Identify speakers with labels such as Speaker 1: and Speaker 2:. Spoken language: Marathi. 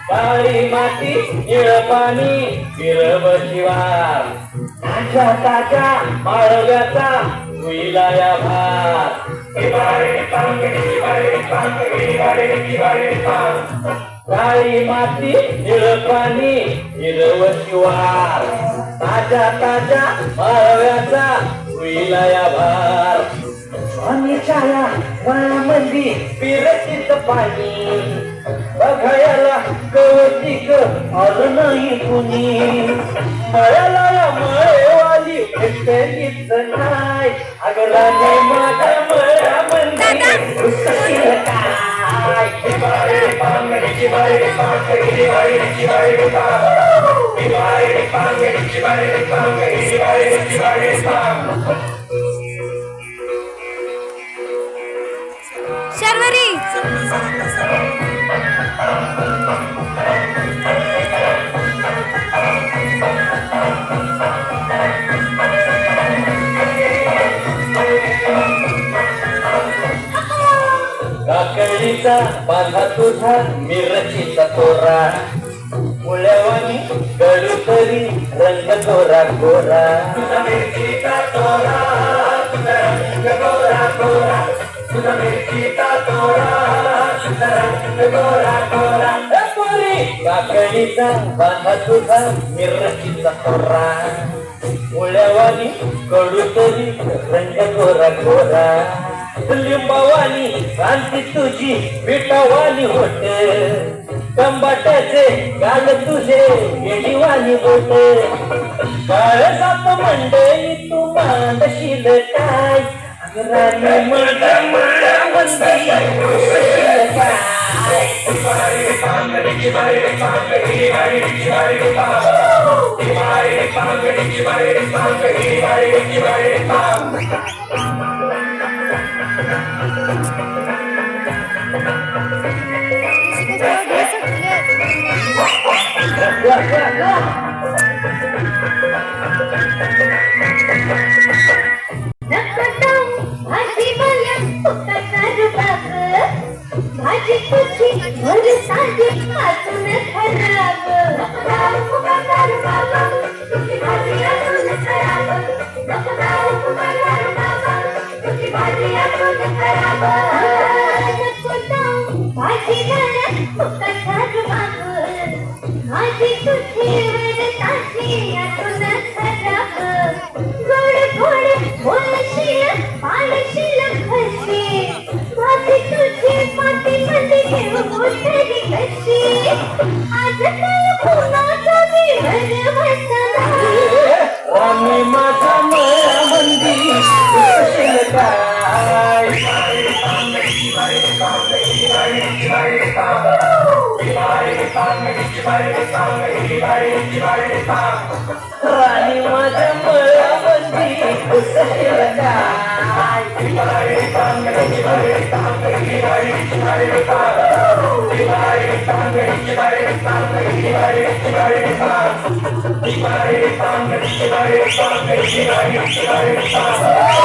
Speaker 1: काळी माती निळ पाणी फिरव शिवार ताज्या ताज्या माळव्याचा होईला या भार काळी माती निळ पाणी फिरव शिवार ताज्या ताज्या माळव्याचा होईला या भार आणि छाया मळ्यामध्ये पिरचित पाणी बघायला कवचिक आलं नाही कुणी मळ्याला या मळेवाली भेटलीच नाही अगराने माझ्या मळ्यामध्ये घुसतील काय
Speaker 2: शर्वरी
Speaker 1: काकडीचा बांधा तुझा मिरचीचा तोरा मुळ्यावानी गळू तरी रंग गोरा गोरा मिरचीचा तोरा तुझा रंग गोरा गोरा तुझा मिरचीचा तोरा तुझा रंग गोरा गोरा काकडीचा बांधा तुझा मिरचीचा तोरा मुळ्यावानी गळू तरी रंग गोरा गोरा लिंबावानी क्रांती तुझी मिठावानी होत कंबाटाचे गाल तुझे गेडीवानी होत काळजात मंडळी तू मांडशील काय राणी
Speaker 2: भाजी तुझी भर साधी अजून खराब तुझी भाजी अजून खराब तुझी भाजी अजून खराब भाजी भाजी तुझी भर साधी अजून खराब गोड गोड बोलशील पाळशील खशी भाजी तुझी पाठी मध्ये घेऊन उतरली कशी आज काय पुन्हा दिवस बसला
Speaker 1: राणी माझ्या मळ्यामध्ये घुसशील काय राणी माझ्या मळ्यामध्ये घुसशील काय
Speaker 2: Bye.